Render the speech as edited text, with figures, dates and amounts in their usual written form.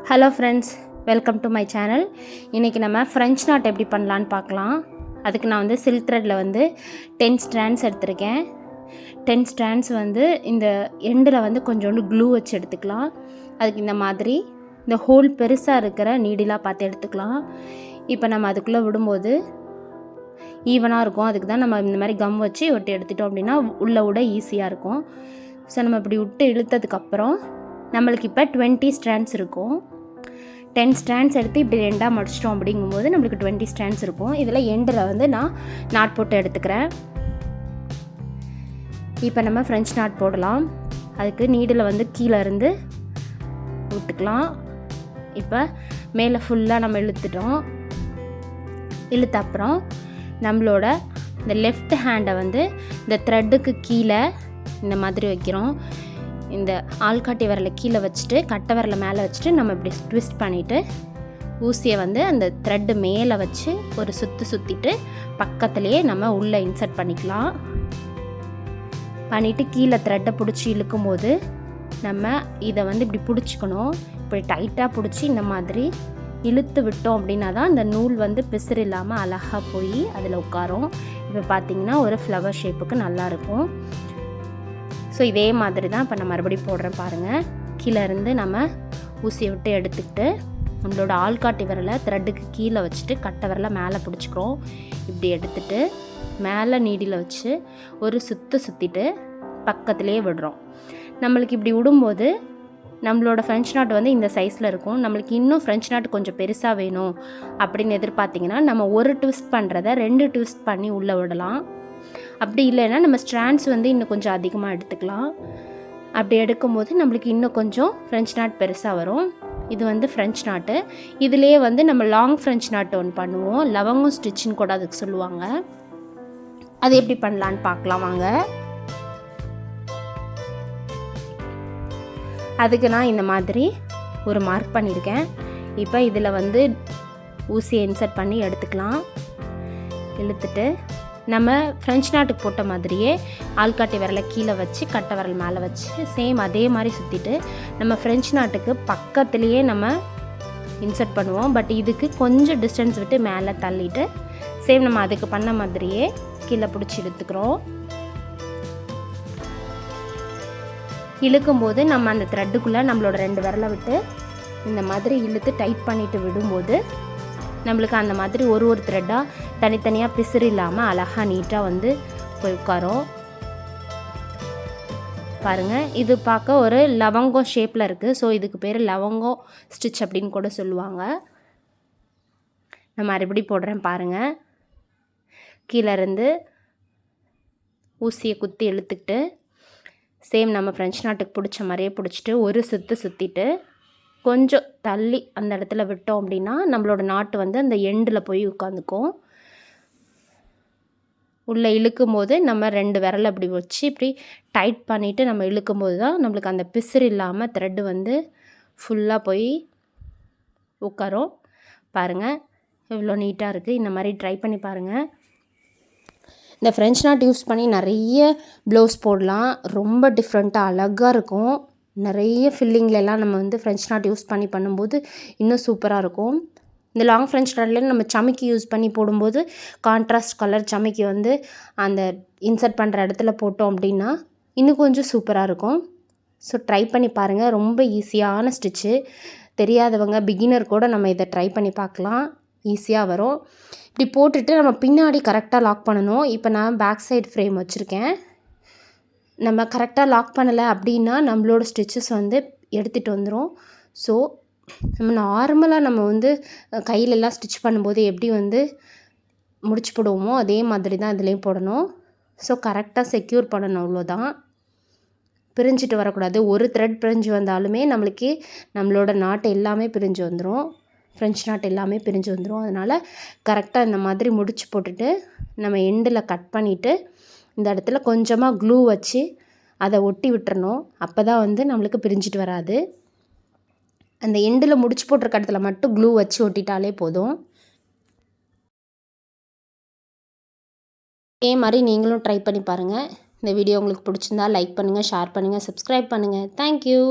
Hello friends, welcome to my channel. இன்றைக்கி நம்ம French not எப்படி பண்ணலான்னு பார்க்கலாம். அதுக்கு நான் வந்து சில்க் த்ரெட்டில் வந்து 10 ஸ்ட்ராண்ட்ஸ் எடுத்திருக்கேன். 10 ஸ்ட்ராண்ட்ஸ் வந்து இந்த எண்டில் வந்து கொஞ்சோண்டு க்ளூ வச்சு எடுத்துக்கலாம். அதுக்கு இந்த மாதிரி இந்த ஹோல் பெருசாக இருக்கிற நீடிலாக பார்த்து எடுத்துக்கலாம். இப்போ நம்ம அதுக்குள்ளே விடும்போது ஈவனாக இருக்கும். அதுக்கு தான் நம்ம இந்த மாதிரி கம் வச்சு ஒட்டி எடுத்துட்டோம் அப்படின்னா உள்ளே விட ஈஸியாக இருக்கும். ஸோ நம்ம இப்படி விட்டு இழுத்ததுக்கப்புறம் நம்மளுக்கு இப்போ 20 ஸ்ட்ராண்ட்ஸ் இருக்கும். 10 ஸ்ட்ராண்ட்ஸ் எடுத்து இப்படி ரெண்டாக மடிச்சிட்டோம் அப்படிங்கும்போது நம்மளுக்கு 20 ஸ்ட்ராண்ட்ஸ் இருக்கும். இதில் எண்டில் வந்து நான் நாட் போட்டு எடுத்துக்கிறேன். இப்போ நம்ம ஃப்ரெஞ்ச் நாட் போடலாம். அதுக்கு நீடில் வந்து கீழே இருந்து விட்டுக்கலாம். இப்போ மேலே ஃபுல்லாக நம்ம இழுத்துட்டோம். இழுத்த அப்புறம் நம்மளோட இந்த லெஃப்ட் ஹேண்டை வந்து இந்த த்ரெட்டுக்கு கீழே இந்த மாதிரி வைக்கிறோம். இந்த ஆள்காட்டி விரலை கீழே வச்சுட்டு கட்டை விரலை மேலே வச்சுட்டு நம்ம இப்படி ட்விஸ்ட் பண்ணிவிட்டு ஊசியை வந்து அந்த த்ரெட்டு மேலே வச்சு ஒரு சுற்றிட்டு பக்கத்துலேயே நம்ம உள்ளே இன்சர்ட் பண்ணிக்கலாம். பண்ணிவிட்டு கீழே த்ரெட்டை பிடிச்சி இழுக்கும் போது நம்ம இதை வந்து இப்படி பிடிச்சிக்கணும். இப்படி டைட்டாக பிடிச்சி இந்த மாதிரி இழுத்து விட்டோம் அப்படின்னா தான் இந்த நூல் வந்து பிசுறு இல்லாமல் அழகாக போய் அதில் உட்காரும். இப்போ பார்த்திங்கன்னா ஒரு ஃப்ளவர் ஷேப்புக்கு நல்லாயிருக்கும். ஸோ இதே மாதிரி தான் இப்போ நான் மறுபடியும் போடுறேன் பாருங்கள். கீழே இருந்து நம்ம ஊசியை விட்டு எடுத்துக்கிட்டு நம்மளோட ஆள்காட்டி விரலை த்ரெட்டுக்கு கீழே வச்சுட்டு கட்டை விரலை மேலே பிடிச்சிக்கிறோம். இப்படி எடுத்துகிட்டு மேலே நீடியில் வச்சு ஒரு சுற்றிட்டு பக்கத்துலேயே விடுறோம். நம்மளுக்கு இப்படி விடும்போது நம்மளோட ஃப்ரெஞ்ச் நாட் வந்து இந்த சைஸில் இருக்கும். நம்மளுக்கு இன்னும் ஃப்ரெஞ்ச் நாட் கொஞ்சம் பெருசாக வேணும் அப்படின்னு எதிர்பார்த்திங்கன்னா நம்ம ஒரு ட்விஸ்ட் பண்ணுறத 2 ட்விஸ்ட் பண்ணி உள்ளே விடலாம். அப்படி இல்லைன்னா நம்ம ஸ்ட்ராண்ட்ஸ் வந்து இன்னும் கொஞ்சம் அதிகமாக எடுத்துக்கலாம். அப்படி எடுக்கும்போது நம்மளுக்கு இன்னும் கொஞ்சம் ஃப்ரெஞ்ச் நாட் பெருசாக வரும். இது வந்து ஃப்ரெஞ்ச் நாட்டு. இதிலே வந்து நம்ம லாங் ஃப்ரெஞ்ச் நாட் ஒன்று பண்ணுவோம். லவங்கம் ஸ்டிச்சின்னு கூட அதுக்கு சொல்லுவாங்க. அது எப்படி பண்ணலான்னு பார்க்கலாம் வாங்க. அதுக்கு நான் இந்த மாதிரி ஒரு மார்க் பண்ணியிருக்கேன். இப்போ இதில் வந்து ஊசியை இன்சர்ட் பண்ணி எடுத்துக்கலாம். இழுத்துட்டு நம்ம ஃப்ரெஞ்ச் நாட்டுக்கு போட்ட மாதிரியே ஆள்காட்டி விரலை கீழே வச்சு கட்டை விரல் மேலே வச்சு சேம் அதே மாதிரி சுற்றிட்டு நம்ம ஃப்ரெஞ்ச் நாட்டுக்கு பக்கத்துலேயே நம்ம இன்சர்ட் பண்ணுவோம். பட் இதுக்கு கொஞ்சம் டிஸ்டன்ஸ் விட்டு மேலே தள்ளிட்டு சேம் நம்ம அதுக்கு பண்ண மாதிரியே கீழே பிடிச்சி இழுத்துக்கிறோம். இழுக்கும்போது நம்ம அந்த த்ரெட்டுக்குள்ளே நம்மளோட 2 விரலை விட்டு இந்த மாதிரி இழுத்து டைட் பண்ணிவிட்டு விடும்போது நம்மளுக்கு அந்த மாதிரி ஒரு த்ரெட்டாக தனித்தனியாக பிசுறு இல்லாமல் அழகாக நீட்டாக வந்து போய் உட்காரும். பாருங்கள், இது பார்க்க ஒரு லவங்கம் ஷேப்பில் இருக்குது. ஸோ இதுக்கு பேர் லவங்கம் ஸ்டிச் அப்படின்னு கூட சொல்லுவாங்க. நான் மறுபடி போடுறேன் பாருங்கள். கீழே இருந்து ஊசியை குத்தி இழுத்துக்கிட்டு சேம் நம்ம ஃப்ரெஞ்ச் நாட்டுக்கு பிடிச்ச மாதிரியே பிடிச்சிட்டு ஒரு சுற்றிட்டு கொஞ்சம் தள்ளி அந்த இடத்துல விட்டோம் அப்படின்னா நம்மளோட நாட்டு வந்து அந்த எண்டில் போய் உட்காந்துக்கும். உள்ளே இழுக்கும் போது நம்ம 2 விரலை அப்படி வச்சு இப்படி டைட் பண்ணிவிட்டு நம்ம இழுக்கும்போது தான் நம்மளுக்கு அந்த பிசுறு இல்லாமல் த்ரெட்டு வந்து ஃபுல்லாக போய் உட்காரும். பாருங்கள் இவ்வளோ நீட்டாக இருக்குது. இந்த மாதிரி ட்ரை பண்ணி பாருங்கள். இந்த ஃப்ரெஞ்ச் நாட் யூஸ் பண்ணி நிறைய ப்ளவுஸ் போடலாம். ரொம்ப டிஃப்ரெண்ட்டாக அழகாக இருக்கும். நிறைய ஃபில்லிங்லலாம் நம்ம வந்து ஃப்ரெஞ்ச் நாட் யூஸ் பண்ணி பண்ணும்போது இன்னும் சூப்பராக இருக்கும். இந்த லாங் ஃப்ரெஞ்ச் நாட்லேயும் நம்ம சமைக்கி யூஸ் பண்ணி போடும்போது கான்ட்ராஸ்ட் கலர் சமைக்கி வந்து அந்த இன்சர்ட் பண்ணுற இடத்துல போட்டோம் அப்படின்னா இன்னும் கொஞ்சம் சூப்பராக இருக்கும். ஸோ ட்ரை பண்ணி பாருங்கள். ரொம்ப ஈஸியான ஸ்டிச்சு. தெரியாதவங்க பிகினர் கூட நம்ம இதை ட்ரை பண்ணி பார்க்கலாம். ஈஸியாக வரும். இப்படி போட்டுட்டு நம்ம பின்னாடி கரெக்டாக லாக் பண்ணணும். இப்போ நான் பேக் சைடு ஃப்ரேம் வச்சுருக்கேன். நம்ம கரெக்டாக லாக் பண்ணலை அப்படின்னா நம்மளோட ஸ்டிச்சஸ் வந்து எடுத்துகிட்டு வந்துடும். ஸோ நம்ம நார்மலாக நம்ம வந்து கையிலெல்லாம் ஸ்டிச் பண்ணும்போது எப்படி வந்து முடிச்சு போடுவோமோ அதே மாதிரி தான் இதுலேயும் போடணும். ஸோ கரெக்டாக செக்யூர் பண்ணணும். அவ்வளோதான். பிரிஞ்சிட்டு வரக்கூடாது. ஒரு த்ரெட் பிரிஞ்சு வந்தாலுமே நம்மளுக்கு நம்மளோட நாட்டு எல்லாமே பிரிஞ்சு வந்துடும். ஃப்ரெஞ்ச் நாட் எல்லாமே பிரிஞ்சு வந்துடும். அதனால் கரெக்டாக இந்த மாதிரி முடிச்சு போட்டுட்டு நம்ம எண்டில் கட் பண்ணிவிட்டு இந்த இடத்துல கொஞ்சமாக க்ளூ வச்சு அதை ஒட்டி விட்டுறணும். அப்போ தான் வந்து நம்மளுக்கு பிரிஞ்சிட்டு வராது. அந்த எண்டில் முடிச்சு போட்டிருக்க இடத்துல மட்டும் க்ளூ வச்சு ஒட்டிட்டாலே போதும். இதே மாதிரி நீங்களும் ட்ரை பண்ணி பாருங்கள். இந்த வீடியோ உங்களுக்கு பிடிச்சிருந்தா லைக் பண்ணுங்கள், ஷேர் பண்ணுங்கள், சப்ஸ்கிரைப் பண்ணுங்கள். தேங்க்யூ.